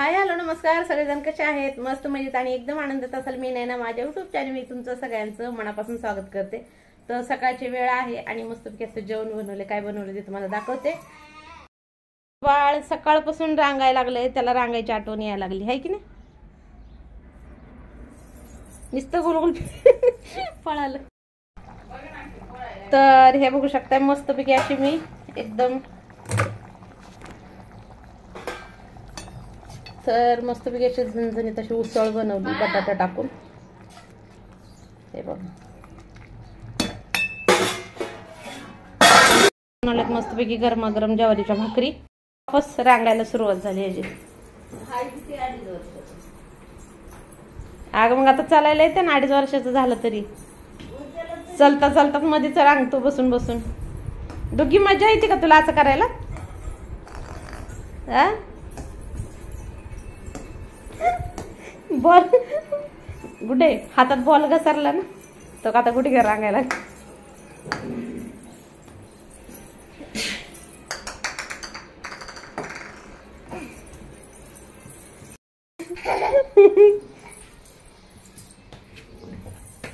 Hi hello नमस्कार सगळेजण कसे आहेत मस्त मजेत आणि एकदम आनंदात असाल मी नैना माझ्या युट्यूब चॅनल मी तुमचं सगळ्यांचं मनापासून स्वागत करते। तर सकाळची वेळ आहे आणि मस्तपैकी असं जेवण बनवले काय बनवले ते तुम्हाला दाखवते। बाळ सकाळपासून रांगायला लागले त्याला रांगायची आठवण यायला लागली आहे की नाही नुसतं गोल पळालं। तर हे बघू शकता मस्तपैकी अशी मी एकदम तर मस्तपैकी अशी झणझणीत अशी उसळ बनवली बटाटा टाकून। हे बघा बनवल्यात मस्तपैकी गरमागरम ज्वारीच्या भाकरी। वापस रांगायला सुरुवात झाली याची। अगं मग आता चालायला येते ना 2.5 वर्षाचं झालं तरी चलता चलता मध्येच रांगतो बसून बसून। दोघी मजा येते का तुला असं करायला? बॉल गुडे हातात बॉल घसरला ना तो आता कुठे घर रांगायला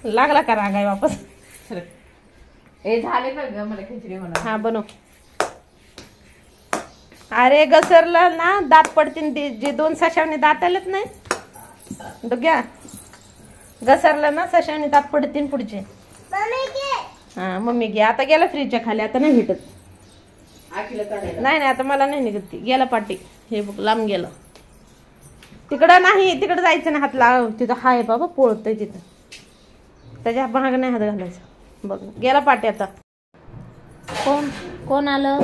लागला का रांगाय वापस? ए झाले का ग मला खिचडी बनव। हा बनव। अरे घसरलं ना दात पडतील जे 2 सशावने दात आलेत नाही डोग्या घसरलं ना सशावने दात पडतील पुढचे। हा मम्मी घे आता गेला फ्रीजच्या खाली आता नाही भेटत। नाही आता मला नाही निघत ती गेला पाटी। हे बघ लांब गेलं तिकडं नाही तिकडं जायचं ना हात लाव तिथं हाय बाबा पोळतय तिथं त्याच्या भाग नाही हात घालायचा। बघ गेला पाटी आता। कोण कोण आलं?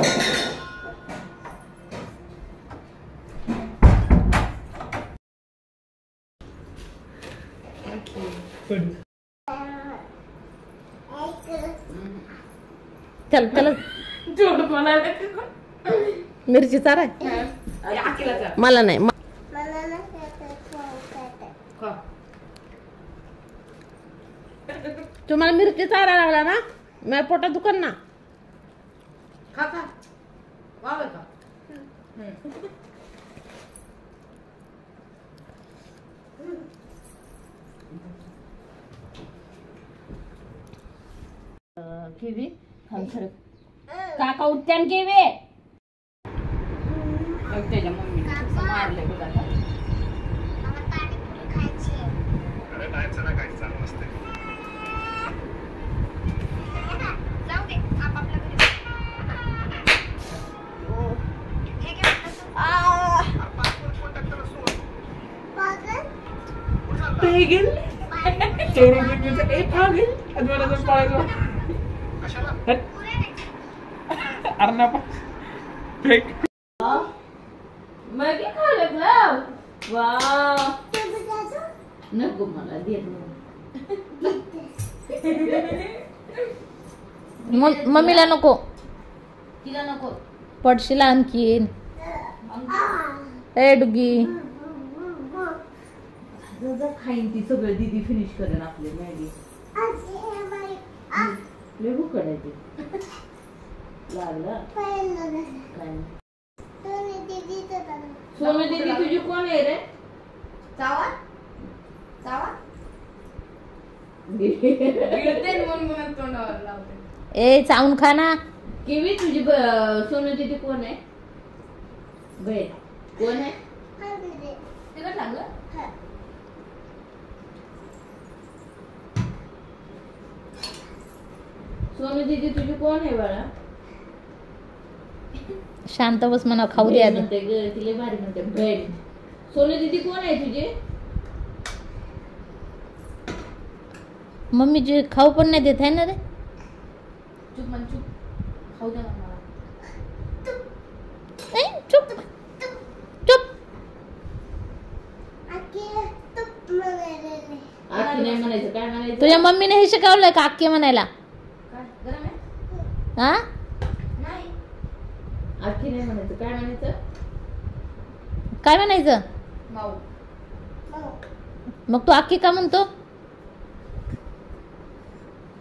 चल चल मिरची चारा मला नाही तुम्हाला मिरची चारा लागला ना मी पोटात दुकान ना खा खा वाव का किवी खर काका उठत्यान किवी त्याच्या मम्मीने मारले बघा नको मला दे मम्मीला नको तिला नको पडशीला आणखीन ए डुगी खाईन ती सगळं दीदी फिनिश करेन आपली मॅगी लय भूक काढायची लागला काय सोनू दीदी तुझी कोण आहे रे? चावा चावा ए चावून खा ना। किवी तुझी सोनू दीदी कोण आहे? बे कोण आहे? तिला सांग सोनू दीदी तुझी कोण आहे बाळा? शांत बस म्हणा खाऊ द्या म्हणते ग तिला भारी म्हणते बहीण। सोनू दीदी कोण आहे तुझी? मम्मी जे खाऊ पण नाही देत आहे ना रे। चुप मन चुप खाऊ द्या मला चुप चुप आखी नाही म्हणायचं काय म्हणायचं? तुझ्या मम्मीने हे शिकवलंय का आक्की म्हणायला? काय गरम आहे? हा नाही आखी नाही म्हणायचं काय म्हणायचं? काय म्हणायचं? माऊ मग तू आक्की का म्हणतो?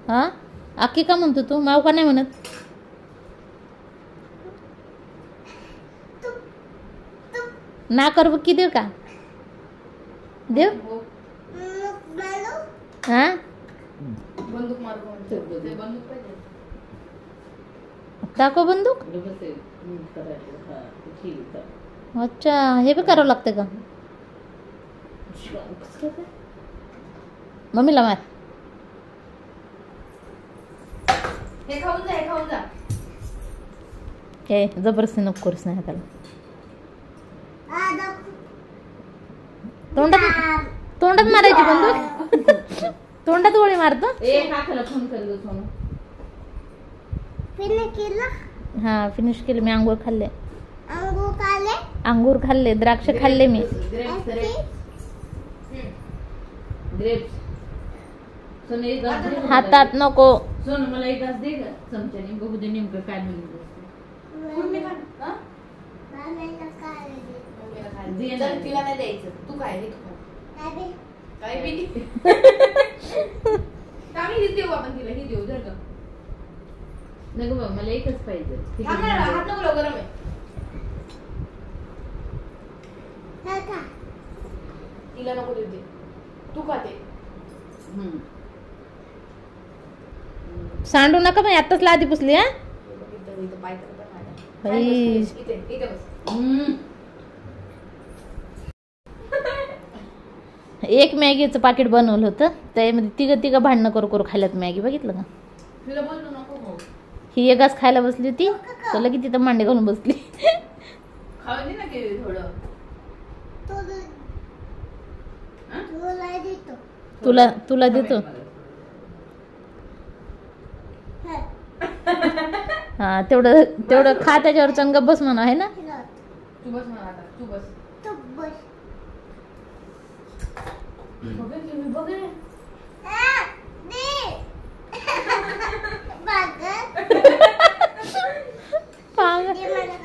हा आक्की का म्हणतो तू माऊ का नाही म्हणत? ना कर बघ की देऊ का देऊ हा बंदूक मारू बंदूक पाहिजे दाखव बंदूक अच्छा हे बी करावं लागतं का मम्मीला मार हे खाऊन जा हे जबरदस्ती नको करूस नाही त्याला तोंडात मारायची बंदूक तोंडात गोळी मारतो फोन कर सोनू हा फिनिश केलं मी अंगूर खाल्ले अंगूर खाल्ले द्राक्ष खाल्ले मी हातात नको सोनू मला एक घास दे का चमच्याने बघू दे नेमकं काय म्हणून तिला नाही द्यायचं तू काय काय बी ही देऊ आपण तिला ही देऊ जर का नको बाबा मला एकच पाहिजे हात नको गरम आहे तिला नको देऊ दे तू खाते सांडू नका पण आताच लादी पुसली हा एक मॅगीचं पाकिट बनवलं होतं त्यामध्ये तिघं भांडणं करू खाल्ल्यात मॅगी बघितलं का तिला बोललो नको ही एक घास खायला बसली होती तर लगेच तिथं मांडे घालून बसली खाऊ दे ना की थोडं तुला देतो हा तेवढं खा त्याच्यावर चंग बस म्हणा आहे ना तू बस म्हणा आता तू बस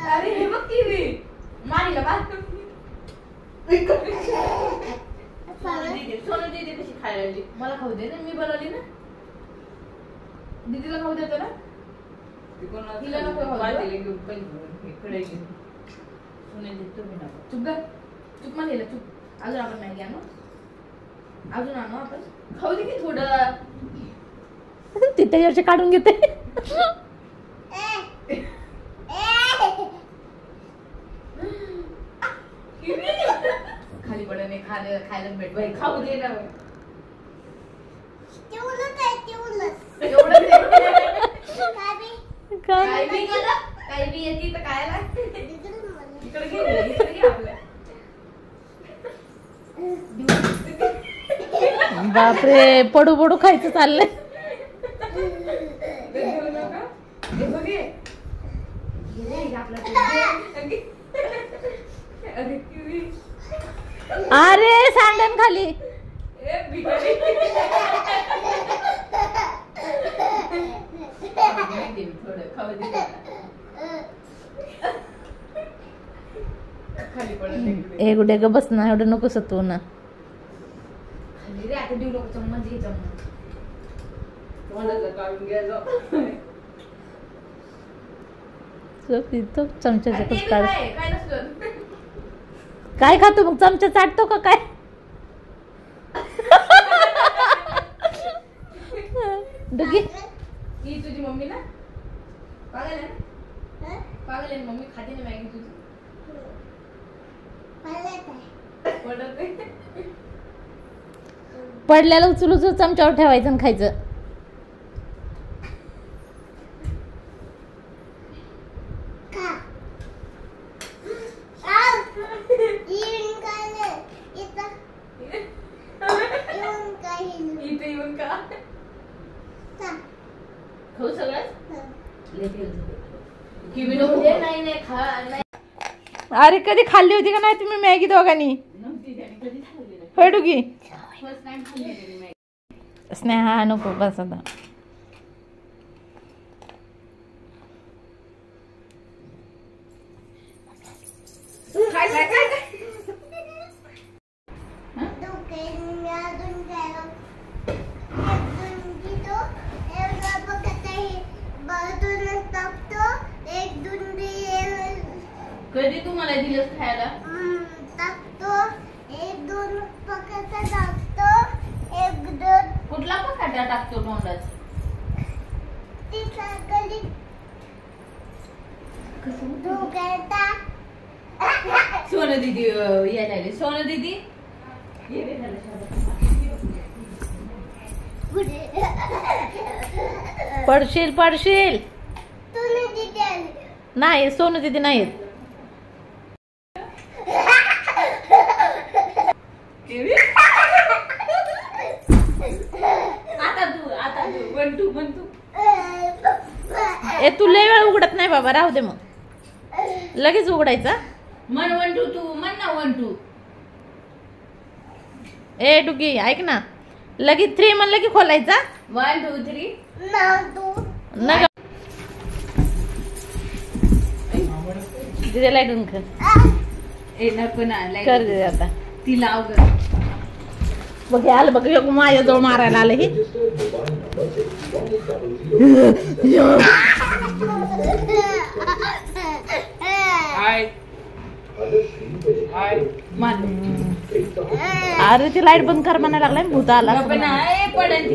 अरे हे बघ की मारीला सोनू दीदी कशी खायला लागली मला खाऊ दे ना मी बनवली ना दीदीला खाऊ देतो ना तिला नको चुप म्हणेल चुप अजून आपण मॅगी आणू आपण खाऊ दे की थोडं ती त्याच्यावरचे काढून घेते खाली पडे नाही खायला भेट भाई खाऊ दे ना काय बी येते तर काय इकडे घे आपल्या बापरे पडू पडू खायचं चाललंय अरे सांडण खाली एक गुडे ग बस ना एवढं नको सतू ना आता देऊ नको चम्मच घे चम्मच चमच्याचे कस काढ काय नसलं काय खातो मग चमचा चाटतो का काय डुगी ही तुझी मम्मी ना पागल आहे ना पागल आहे मम्मी खाते ना मॅगी तुझी पडल्याला उचलू उचलू चमच्यावर ठेवायचं आणि खायचं खाऊ सगळं अरे कधी खाल्ली होती का नाही तुम्ही मॅगी दोघांनी होय डुगी स्नेहा नको बस आता कधी तू मला दिलंस खायला काटा टाकतो तोंडात. सोनू दीदी यायला आली. सोनू दीदी पडशील पडशील. नाही सोनू दीदी नाही येत. आता तू 1 2 1 2. ए तू लय वेळ उघडत नाही बाबा, राहू दे मग. लगेच उघडायचा. मन 1 2 तू मन ना 1 2. ए डुगी ऐक ना, लगेच 3 म्हणलं की खोलायचा. 1 2 3. नग दिदे लाईट कर. ए नको ना कर दे आता. ती लाव ग. बघ आलं बघ, माझ्याजवळ मारायला आलं हे. अरे ती लाईट बंद कर म्हणायला लागलाय, भूत आला. पडेल.